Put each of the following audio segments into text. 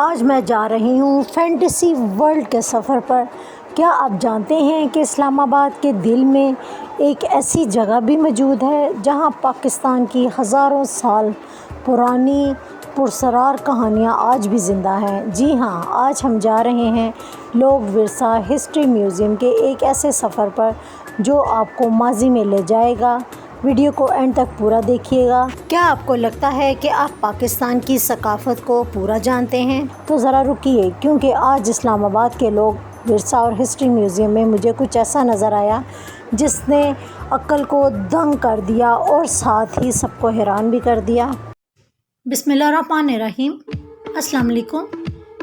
آج میں جا رہی ہوں فینٹیسی ورلڈ کے سفر پر۔ کیا آپ جانتے ہیں کہ اسلام آباد کے دل میں ایک ایسی جگہ بھی موجود ہے جہاں پاکستان کی ہزاروں سال پرانی پراسرار کہانیاں آج بھی زندہ ہیں؟ جی ہاں، آج ہم جا رہے ہیں لوک ورثہ ہسٹری میوزیم کے ایک ایسے سفر پر جو آپ کو ماضی میں لے جائے گا۔ ویڈیو کو اینڈ تک پورا دیکھیے گا۔ کیا آپ کو لگتا ہے کہ آپ پاکستان کی ثقافت کو پورا جانتے ہیں؟ تو ذرا رکیے، کیونکہ آج اسلام آباد کے لوک ورثہ اور ہسٹری میوزیم میں مجھے کچھ ایسا نظر آیا جس نے عقل کو دنگ کر دیا اور ساتھ ہی سب کو حیران بھی کر دیا۔ بسم اللہ الرحمن الرحیم۔ السلام علیکم۔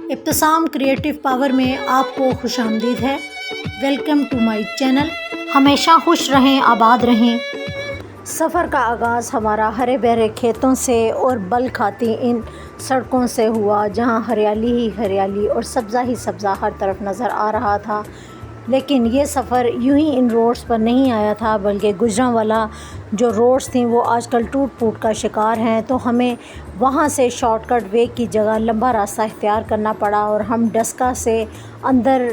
ابتسام کریٹو پاور میں آپ کو خوش آمدید ہے۔ Welcome to my channel. ہمیشہ خوش رہیں، آباد رہیں۔ سفر کا آغاز ہمارا ہرے بھرے کھیتوں سے اور بل کھاتی ان سڑکوں سے ہوا جہاں ہریالی ہی ہریالی اور سبزہ ہی سبزہ ہر طرف نظر آ رہا تھا۔ لیکن یہ سفر یوں ہی ان روڈز پر نہیں آیا تھا، بلکہ گجرانوالہ جو روڈز تھیں وہ آج کل ٹوٹ پھوٹ کا شکار ہیں، تو ہمیں وہاں سے شارٹ کٹ وے کی جگہ لمبا راستہ اختیار کرنا پڑا اور ہم ڈسکہ سے اندر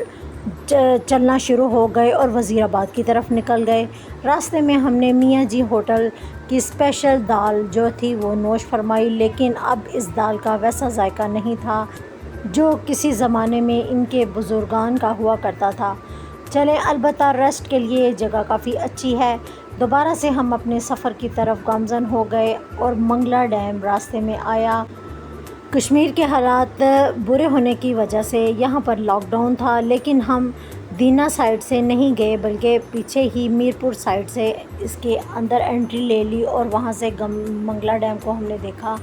چلنا شروع ہو گئے اور وزیر آباد کی طرف نکل گئے۔ راستے میں ہم نے میاں جی ہوٹل کی اسپیشل دال جو تھی وہ نوش فرمائی، لیکن اب اس دال کا ویسا ذائقہ نہیں تھا جو کسی زمانے میں ان کے بزرگان کا ہوا کرتا تھا۔ چلیں، البتہ ریسٹ کے لیے یہ جگہ کافی اچھی ہے۔ دوبارہ سے ہم اپنے سفر کی طرف گامزن ہو گئے اور منگلا ڈیم راستے میں آیا۔ کشمیر کے حالات برے ہونے کی وجہ سے یہاں پر لاک ڈاؤن تھا، لیکن ہم دینا سائڈ سے نہیں گئے بلکہ پیچھے ہی میرپور سائڈ سے اس کے اندر انٹری لے لی اور وہاں سے منگلا ڈیم کو ہم نے دیکھا،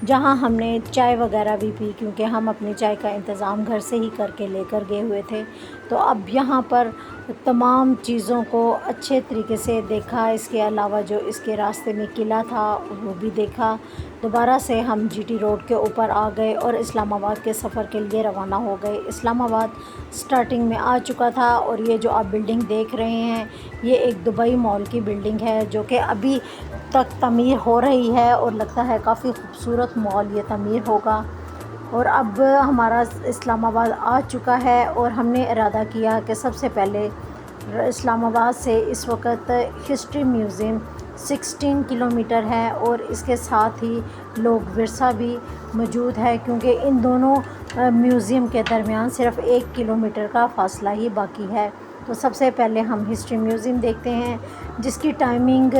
جہاں ہم نے چائے وغیرہ بھی پی، کیونکہ ہم اپنی چائے کا انتظام گھر سے ہی کر کے لے کر گئے ہوئے تھے۔ تو اب یہاں پر تمام چیزوں کو اچھے طریقے سے دیکھا، اس کے علاوہ جو اس کے راستے میں قلعہ تھا وہ بھی دیکھا۔ دوبارہ سے ہم جی ٹی روڈ کے اوپر آ گئے اور اسلام آباد کے سفر کے لیے روانہ ہو گئے۔ اسلام آباد سٹارٹنگ میں آ چکا تھا اور یہ جو آپ بلڈنگ دیکھ رہے ہیں یہ ایک دبئی مال کی بلڈنگ ہے جو کہ ابھی تک تعمیر ہو رہی ہے اور لگتا ہے کافی خوبصورت مال یہ تعمیر ہوگا۔ اور اب ہمارا اسلام آباد آ چکا ہے اور ہم نے ارادہ کیا کہ سب سے پہلے اسلام آباد سے اس وقت ہسٹری میوزیم 16 کلومیٹر ہے اور اس کے ساتھ ہی لوک ورثہ بھی موجود ہے، کیونکہ ان دونوں میوزیم کے درمیان صرف 1 کلومیٹر کا فاصلہ ہی باقی ہے۔ تو سب سے پہلے ہم ہسٹری میوزیم دیکھتے ہیں جس کی ٹائمنگ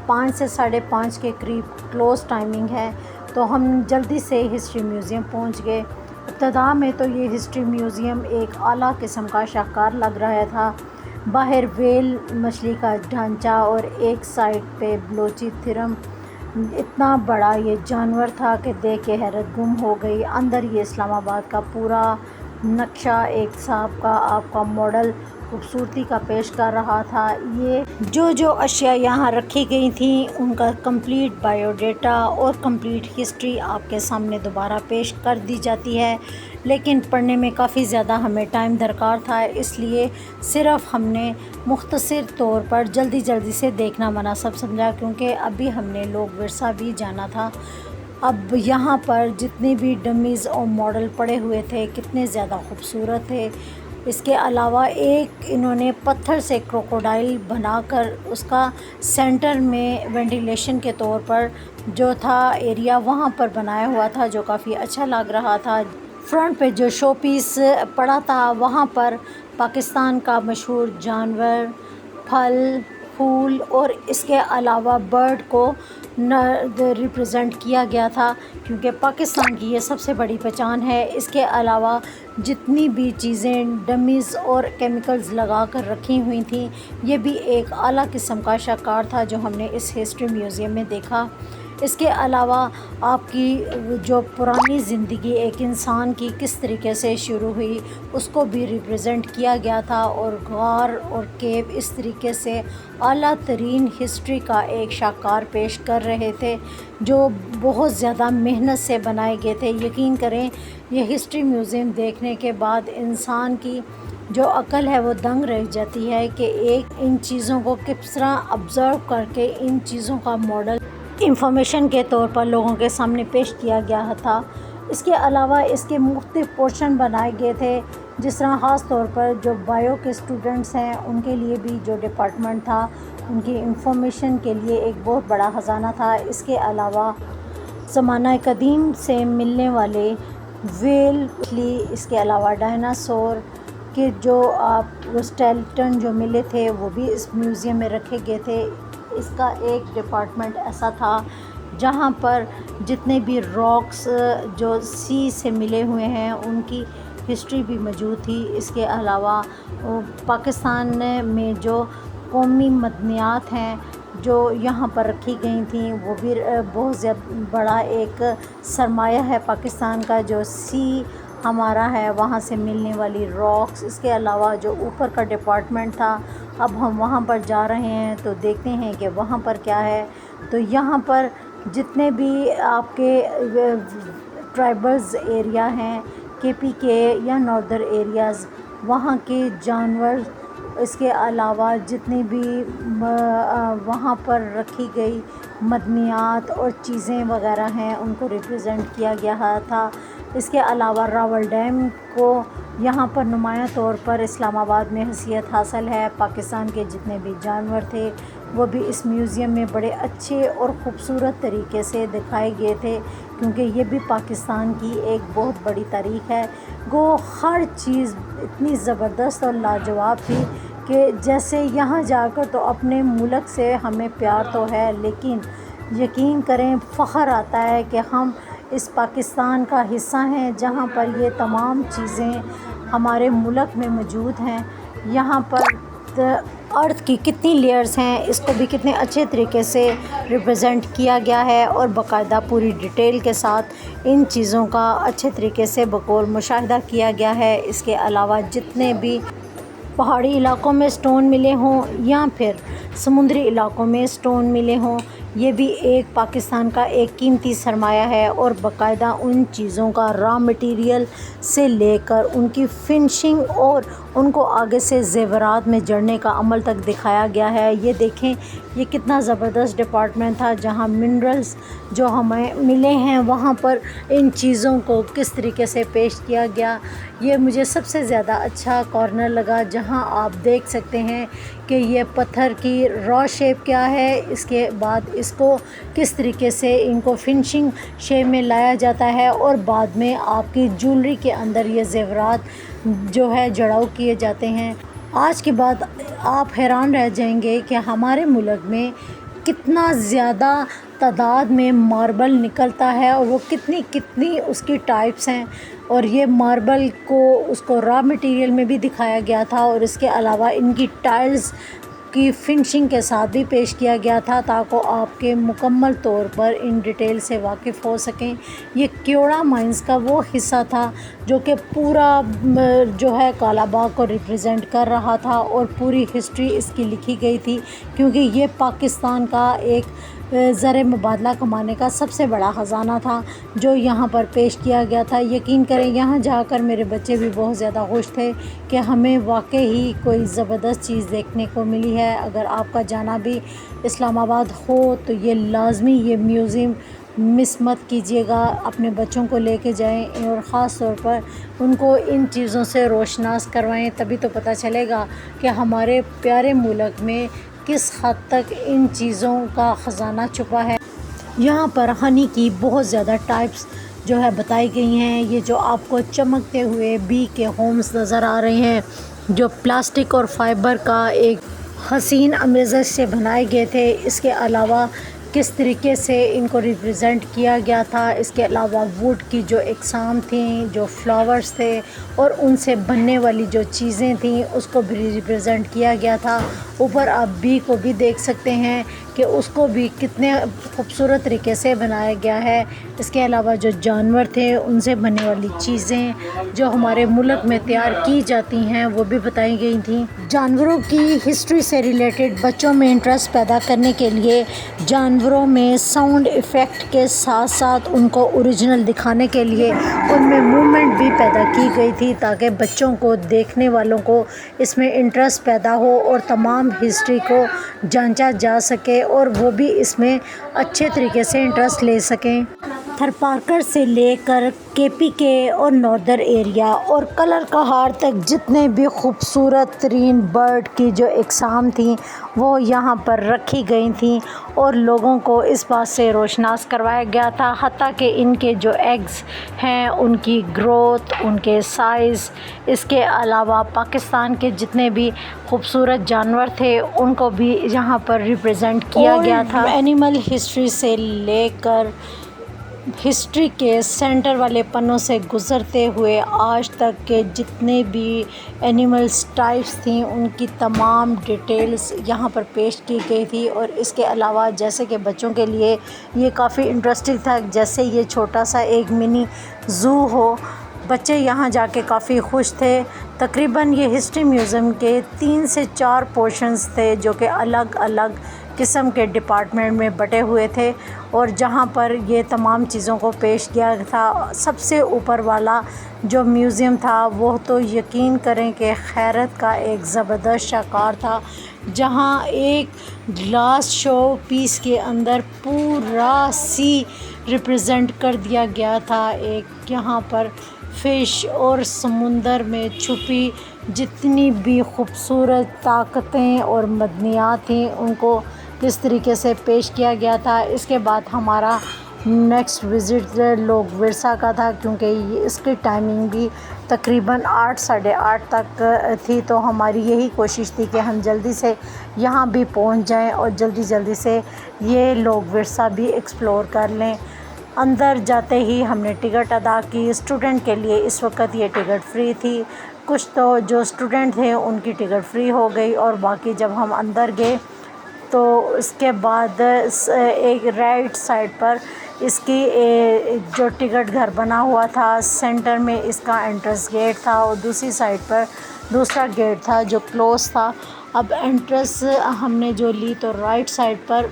5 سے 5:30 کے قریب کلوز ٹائمنگ ہے، تو ہم جلدی سے ہسٹری میوزیم پہنچ گئے۔ ابتدا میں تو یہ ہسٹری میوزیم ایک اعلیٰ قسم کا شاہکار لگ رہا تھا، باہر ویل مچھلی کا ڈھانچہ اور ایک سائڈ پہ بلوچی تھرم، اتنا بڑا یہ جانور تھا کہ دیکھ کے حیرت گم ہو گئی۔ اندر یہ اسلام آباد کا پورا نقشہ ایک صاحب کا آپ کا ماڈل خوبصورتی کا پیش کر رہا تھا۔ یہ جو اشیاء یہاں رکھی گئی تھیں ان کا کمپلیٹ بائیو ڈیٹا اور کمپلیٹ ہسٹری آپ کے سامنے دوبارہ پیش کر دی جاتی ہے، لیکن پڑھنے میں کافی زیادہ ہمیں ٹائم درکار تھا، اس لیے صرف ہم نے مختصر طور پر جلدی سے دیکھنا مناسب سمجھا، کیونکہ ابھی ہم نے لوک ورثہ بھی جانا تھا۔ اب یہاں پر جتنے بھی ڈمیز اور ماڈل پڑے ہوئے تھے کتنے زیادہ خوبصورت تھے۔ اس کے علاوہ ایک انہوں نے پتھر سے کروکوڈائل بنا کر اس کا سینٹر میں وینٹیلیشن کے طور پر جو تھا ایریا وہاں پر بنایا ہوا تھا، جو کافی اچھا لگ رہا تھا۔ فرنٹ پہ جو شو پیس پڑا تھا وہاں پر پاکستان کا مشہور جانور، پھل، پھول اور اس کے علاوہ برڈ کو ریپرزینٹ کیا گیا تھا، کیونکہ پاکستان کی یہ سب سے بڑی پہچان ہے۔ اس کے علاوہ جتنی بھی چیزیں ڈمیز اور کیمیکلز لگا کر رکھی ہوئی تھیں یہ بھی ایک اعلیٰ قسم کا شاہکار تھا جو ہم نے اس ہسٹری میوزیم میں دیکھا۔ اس کے علاوہ آپ کی جو پرانی زندگی ایک انسان کی کس طریقے سے شروع ہوئی اس کو بھی ریپرزینٹ کیا گیا تھا، اور غار اور کیو اس طریقے سے اعلیٰ ترین ہسٹری کا ایک شاہکار پیش کر رہے تھے جو بہت زیادہ محنت سے بنائے گئے تھے۔ یقین کریں یہ ہسٹری میوزیم دیکھنے کے بعد انسان کی جو عقل ہے وہ دنگ رہ جاتی ہے کہ ایک ان چیزوں کو کس طرح آبزرو کر کے ان چیزوں کا ماڈل انفارمیشن کے طور پر لوگوں کے سامنے پیش کیا گیا تھا۔ اس کے علاوہ اس کے مختلف پورشن بنائے گئے تھے، جس طرح خاص طور پر جو بایو کے اسٹوڈنٹس ہیں ان کے لیے بھی جو ڈپارٹمنٹ تھا ان کی انفارمیشن کے لیے ایک بہت بڑا خزانہ تھا۔ اس کے علاوہ زمانہ قدیم سے ملنے والے ویل، اس کے علاوہ ڈائناسور کے جو اسکیلیٹن جو ملے تھے وہ بھی اس میوزیم میں رکھے گئے تھے۔ اس کا ایک ڈپارٹمنٹ ایسا تھا جہاں پر جتنے بھی راکس جو سی سے ملے ہوئے ہیں ان کی ہسٹری بھی موجود تھی۔ اس کے علاوہ پاکستان میں جو قومی معدنیات ہیں جو یہاں پر رکھی گئی تھیں وہ بھی بہت زیادہ بڑا ایک سرمایہ ہے پاکستان کا، جو سی ہمارا ہے وہاں سے ملنے والی راکس۔ اس کے علاوہ جو اوپر کا ڈپارٹمنٹ تھا، اب ہم وہاں پر جا رہے ہیں تو دیکھتے ہیں کہ وہاں پر کیا ہے۔ تو یہاں پر جتنے بھی آپ کے ٹرائبلز ایریا ہیں، کے پی کے یا ناردر ایریاز، وہاں کے جانور، اس کے علاوہ جتنی بھی وہاں پر رکھی گئی معدنیات اور چیزیں وغیرہ ہیں ان کو ریپرزینٹ کیا گیا تھا۔ اس کے علاوہ راول ڈیم کو یہاں پر نمایاں طور پر اسلام آباد میں حیثیت حاصل ہے۔ پاکستان کے جتنے بھی جانور تھے وہ بھی اس میوزیم میں بڑے اچھے اور خوبصورت طریقے سے دکھائے گئے تھے، کیونکہ یہ بھی پاکستان کی ایک بہت بڑی تاریخ ہے۔ گو ہر چیز اتنی زبردست اور لاجواب تھی کہ جیسے یہاں جا کر تو اپنے ملک سے ہمیں پیار تو ہے، لیکن یقین کریں فخر آتا ہے کہ ہم اس پاکستان کا حصہ ہیں جہاں پر یہ تمام چیزیں ہمارے ملک میں موجود ہیں۔ یہاں پر ارتھ کی کتنی لیئرز ہیں اس کو بھی کتنے اچھے طریقے سے ریپرزینٹ کیا گیا ہے، اور باقاعدہ پوری ڈیٹیل کے ساتھ ان چیزوں کا اچھے طریقے سے بقول مشاہدہ کیا گیا ہے۔ اس کے علاوہ جتنے بھی پہاڑی علاقوں میں سٹون ملے ہوں یا پھر سمندری علاقوں میں سٹون ملے ہوں، یہ بھی ایک پاکستان کا ایک قیمتی سرمایہ ہے، اور باقاعدہ ان چیزوں کا را مٹیریل سے لے کر ان کی فنشنگ اور ان کو آگے سے زیورات میں جڑنے کا عمل تک دکھایا گیا ہے۔ یہ دیکھیں یہ کتنا زبردست ڈپارٹمنٹ تھا جہاں منرلز جو ہمیں ملے ہیں وہاں پر ان چیزوں کو کس طریقے سے پیش کیا گیا۔ یہ مجھے سب سے زیادہ اچھا کارنر لگا جہاں آپ دیکھ سکتے ہیں کہ یہ پتھر کی را شیپ کیا ہے، اس کے بعد اس کو کس طریقے سے ان کو فنشنگ شیپ میں لایا جاتا ہے، اور بعد میں آپ کی جولری کے اندر یہ زیورات جو ہے جڑاؤ کیے جاتے ہیں۔ آج کے بعد آپ حیران رہ جائیں گے کہ ہمارے ملک میں کتنا زیادہ تعداد میں ماربل نکلتا ہے، اور وہ کتنی اس کی ٹائپس ہیں، اور یہ ماربل کو اس کو را مٹیریل میں بھی دکھایا گیا تھا، اور اس کے علاوہ ان کی ٹائلز کی فنشنگ کے ساتھ بھی پیش کیا گیا تھا تاکہ آپ کے مکمل طور پر ان ڈیٹیل سے واقف ہو سکیں۔ یہ کیوڑا مائنز کا وہ حصہ تھا جو کہ پورا جو ہے کالا باغ کو ریپرزینٹ کر رہا تھا، اور پوری ہسٹری اس کی لکھی گئی تھی، کیونکہ یہ پاکستان کا ایک زر مبادلہ کمانے کا سب سے بڑا خزانہ تھا جو یہاں پر پیش کیا گیا تھا۔ یقین کریں یہاں جا کر میرے بچے بھی بہت زیادہ خوش تھے کہ ہمیں واقعی کوئی زبردست چیز دیکھنے کو ملی ہے۔ اگر آپ کا جانا بھی اسلام آباد ہو تو یہ لازمی یہ میوزیم مس مت کیجیے گا، اپنے بچوں کو لے کے جائیں، اور خاص طور پر ان کو ان چیزوں سے روشناس کروائیں، تبھی تو پتہ چلے گا کہ ہمارے پیارے ملک میں کس حد تک ان چیزوں کا خزانہ چھپا ہے۔ یہاں پر ہنی کی بہت زیادہ ٹائپس جو ہے بتائی گئی ہیں۔ یہ جو آپ کو چمکتے ہوئے بی کے ہومز نظر آ رہے ہیں جو پلاسٹک اور فائبر کا ایک حسین امزج سے بنائے گئے تھے، اس کے علاوہ کس طریقے سے ان کو ریپرزینٹ کیا گیا تھا، اس کے علاوہ ووڈ کی جو اقسام تھیں، جو فلاورز تھے اور ان سے بننے والی جو چیزیں تھیں اس کو بھی ریپرزینٹ کیا گیا تھا۔ اوپر آپ بی کو بھی دیکھ سکتے ہیں کہ اس کو بھی کتنے خوبصورت طریقے سے بنایا گیا ہے۔ اس کے علاوہ جو جانور تھے ان سے بننے والی چیزیں جو ہمارے ملک میں تیار کی جاتی ہیں وہ بھی بتائی گئی تھیں۔ جانوروں کی ہسٹری سے ریلیٹڈ بچوں میں انٹرسٹ پیدا کرنے کے لیے جانوروں میں ساؤنڈ ایفیکٹ کے ساتھ ساتھ ان کو اوریجنل دکھانے کے لیے ان میں موومنٹ بھی پیدا کی گئی تھی تاکہ بچوں کو، دیکھنے والوں کو اس میں انٹرسٹ پیدا ہو اور تمام ہسٹری کو جانچا جا سکے اور وہ بھی اس میں اچھے طریقے سے انٹرسٹ لے سکیں۔ تھر پارکر سے لے کر کے پی کے اور ناردر ایریا اور کلر کہار تک جتنے بھی خوبصورت ترین برڈ کی جو اقسام تھیں وہ یہاں پر رکھی گئی تھیں اور لوگوں کو اس بات سے روشناس کروایا گیا تھا، حتیٰ کہ ان کے جو ایگز ہیں ان کی گروتھ، ان کے سائز، اس کے علاوہ پاکستان کے جتنے بھی خوبصورت جانور تھے ان کو بھی یہاں پر ریپرزینٹ کیا گیا تھا۔ اینیمل ہسٹری سے لے کر ہسٹری کے سینٹر والے پنوں سے گزرتے ہوئے آج تک کے جتنے بھی اینیملس ٹائپس تھیں ان کی تمام ڈیٹیلز یہاں پر پیش کی گئی تھی۔ اور اس کے علاوہ جیسے کہ بچوں کے لیے یہ کافی انٹرسٹنگ تھا، جیسے یہ چھوٹا سا ایک منی زو ہو، بچے یہاں جا کے کافی خوش تھے۔ تقریباً یہ ہسٹری میوزیم کے 3 سے 4 پورشنز تھے جو کہ الگ الگ قسم کے ڈپارٹمنٹ میں بٹے ہوئے تھے اور جہاں پر یہ تمام چیزوں کو پیش کیا تھا۔ سب سے اوپر والا جو میوزیم تھا وہ تو یقین کریں کہ خیرت کا ایک زبردست شاہکار تھا، جہاں ایک گلاس شو پیس کے اندر پورا سی ریپرزینٹ کر دیا گیا تھا۔ ایک یہاں پر فش اور سمندر میں چھپی جتنی بھی خوبصورت طاقتیں اور معدنیات تھیں ان کو کس طریقے سے پیش کیا گیا تھا۔ اس کے بعد ہمارا نیکسٹ وزٹ لوگ ورثہ کا تھا، کیونکہ اس کی ٹائمنگ بھی تقریباً 8 ساڑھے 8 تک تھی، تو ہماری یہی کوشش تھی کہ ہم جلدی سے یہاں بھی پہنچ جائیں اور جلدی سے یہ لوگ ورثہ بھی ایکسپلور کر لیں۔ اندر جاتے ہی ہم نے ٹکٹ ادا کی۔ اسٹوڈنٹ کے لیے اس وقت یہ ٹکٹ فری تھی، کچھ تو جو اسٹوڈنٹ تھے ان کی ٹکٹ فری ہو گئی اور باقی جب ہم اندر گئے تو اس کے بعد ایک رائٹ سائڈ پر اس کی جو ٹکٹ گھر بنا ہوا تھا، سینٹر میں اس کا انٹرنس گیٹ تھا اور دوسری سائڈ پر دوسرا گیٹ تھا جو کلوز تھا۔ اب انٹرنس ہم نے جو لی تو رائٹ سائڈ پر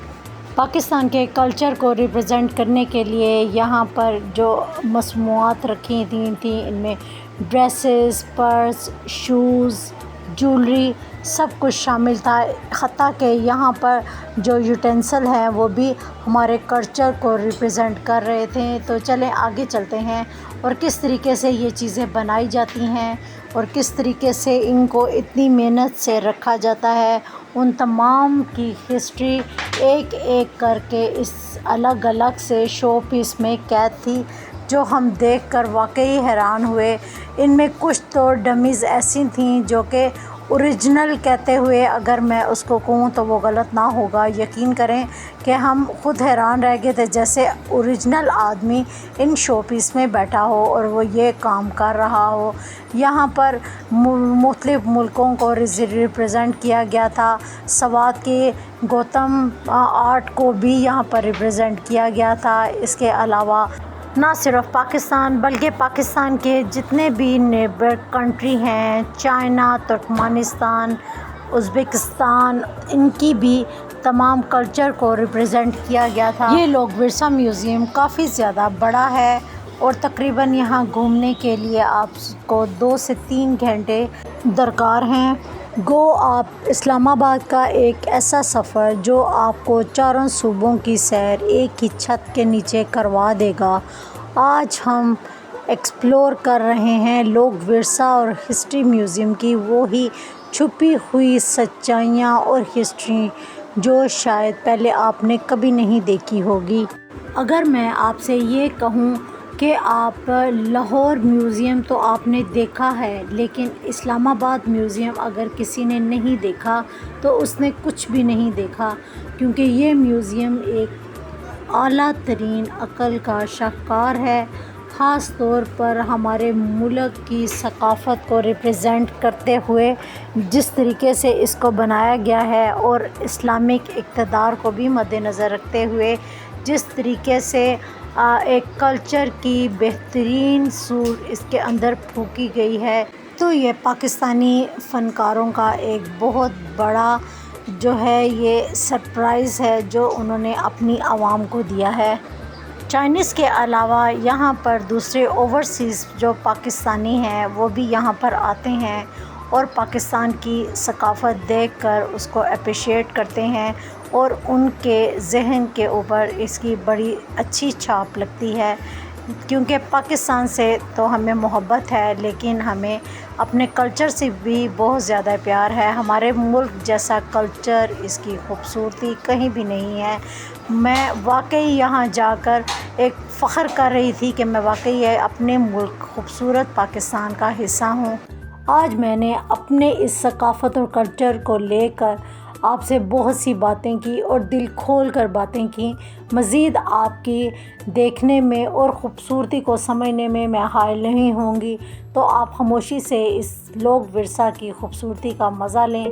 پاکستان کے کلچر کو ریپرزینٹ کرنے کے لیے یہاں پر جو مصنوعات رکھی تھیں ان میں ڈریسز، پرس، شوز، جولری سب کچھ شامل تھا، حتیٰ کہ یہاں پر جو یوٹینسل ہیں وہ بھی ہمارے کلچر کو ریپرزینٹ کر رہے تھے۔ تو چلیں آگے چلتے ہیں اور کس طریقے سے یہ چیزیں بنائی جاتی ہیں اور کس طریقے سے ان کو اتنی محنت سے رکھا جاتا ہے، ان تمام کی ہسٹری ایک ایک کر کے اس الگ الگ سے شو پیس میں قید تھی، جو ہم دیکھ کر واقعی حیران ہوئے۔ ان میں کچھ تو ڈمیز ایسی تھیں جو کہ اوریجنل کہتے ہوئے اگر میں اس کو کہوں تو وہ غلط نہ ہوگا، یقین کریں کہ ہم خود حیران رہ گئے تھے، جیسے اوریجنل آدمی ان شو پیس میں بیٹھا ہو اور وہ یہ کام کر رہا ہو۔ یہاں پر مختلف ملکوں کو ریپرزینٹ کیا گیا تھا، سوات کے گوتم آرٹ کو بھی یہاں پر ریپرزینٹ کیا گیا تھا۔ اس کے علاوہ نہ صرف پاکستان بلکہ پاکستان کے جتنے بھی نیبر کنٹری ہیں، چائنا، ترکمانستان، ازبکستان، ان کی بھی تمام کلچر کو ریپرزینٹ کیا گیا تھا۔ یہ لوگ ورثہ میوزیم کافی زیادہ بڑا ہے اور تقریباً یہاں گھومنے کے لیے آپ کو 2 سے 3 گھنٹے درکار ہیں۔ گو آپ اسلام آباد کا ایک ایسا سفر جو آپ کو چاروں صوبوں کی سیر ایک ہی چھت کے نیچے کروا دے گا۔ آج ہم ایکسپلور کر رہے ہیں لوگ ورثہ اور ہسٹری میوزیم کی وہی چھپی ہوئی سچائیاں اور ہسٹری جو شاید پہلے آپ نے کبھی نہیں دیکھی ہوگی۔ اگر میں آپ سے یہ کہوں کہ آپ لاہور میوزیم تو آپ نے دیکھا ہے، لیکن اسلام آباد میوزیم اگر کسی نے نہیں دیکھا تو اس نے کچھ بھی نہیں دیکھا، کیونکہ یہ میوزیم ایک اعلیٰ ترین عقل کا شاہکار ہے، خاص طور پر ہمارے ملک کی ثقافت کو ریپرزینٹ کرتے ہوئے جس طریقے سے اس کو بنایا گیا ہے اور اسلامک اقتدار کو بھی مد نظر رکھتے ہوئے جس طریقے سے ایک کلچر کی بہترین سور اس کے اندر پھونکی گئی ہے، تو یہ پاکستانی فنکاروں کا ایک بہت بڑا جو ہے یہ سرپرائز ہے جو انہوں نے اپنی عوام کو دیا ہے۔ چائنیز کے علاوہ یہاں پر دوسرے اوورسیز جو پاکستانی ہیں وہ بھی یہاں پر آتے ہیں اور پاکستان کی ثقافت دیکھ کر اس کو اپریشیٹ کرتے ہیں اور ان کے ذہن کے اوپر اس کی بڑی اچھی چھاپ لگتی ہے، کیونکہ پاکستان سے تو ہمیں محبت ہے لیکن ہمیں اپنے کلچر سے بھی بہت زیادہ پیار ہے۔ ہمارے ملک جیسا کلچر، اس کی خوبصورتی کہیں بھی نہیں ہے۔ میں واقعی یہاں جا کر ایک فخر کر رہی تھی کہ میں واقعی اپنے ملک خوبصورت پاکستان کا حصہ ہوں۔ آج میں نے اپنے اس ثقافت اور کلچر کو لے کر آپ سے بہت سی باتیں کی اور دل کھول کر باتیں کی۔ مزید آپ کی دیکھنے میں اور خوبصورتی کو سمجھنے میں حائل نہیں ہوں گی، تو آپ خاموشی سے اس لوک ورثہ کی خوبصورتی کا مزہ لیں۔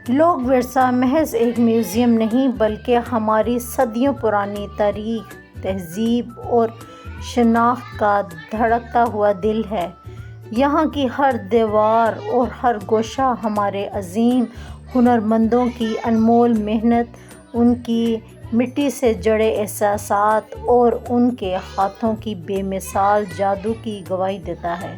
لوک ورثہ محض ایک میوزیم نہیں بلکہ ہماری صدیوں پرانی تاریخ، تہذیب اور شناخت کا دھڑکتا ہوا دل ہے۔ یہاں کی ہر دیوار اور ہر گوشہ ہمارے عظیم ہنرمندوں کی انمول محنت، ان کی مٹی سے جڑے احساسات اور ان کے ہاتھوں کی بے مثال جادو کی گواہی دیتا ہے۔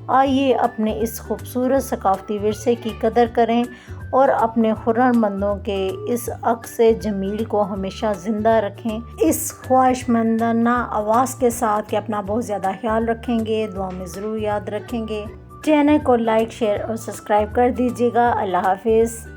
آئیے اپنے اس خوبصورت ثقافتی ورثے کی قدر کریں اور اپنے ہنرمندوں کے اس عکس جمیل کو ہمیشہ زندہ رکھیں، اس خواہش مندانہ آواز کے ساتھ کہ اپنا بہت زیادہ خیال رکھیں گے، دعا میں ضرور یاد رکھیں گے۔ چینل کو لائک، شیئر اور سبسکرائب کر دیجیے گا۔ اللہ حافظ۔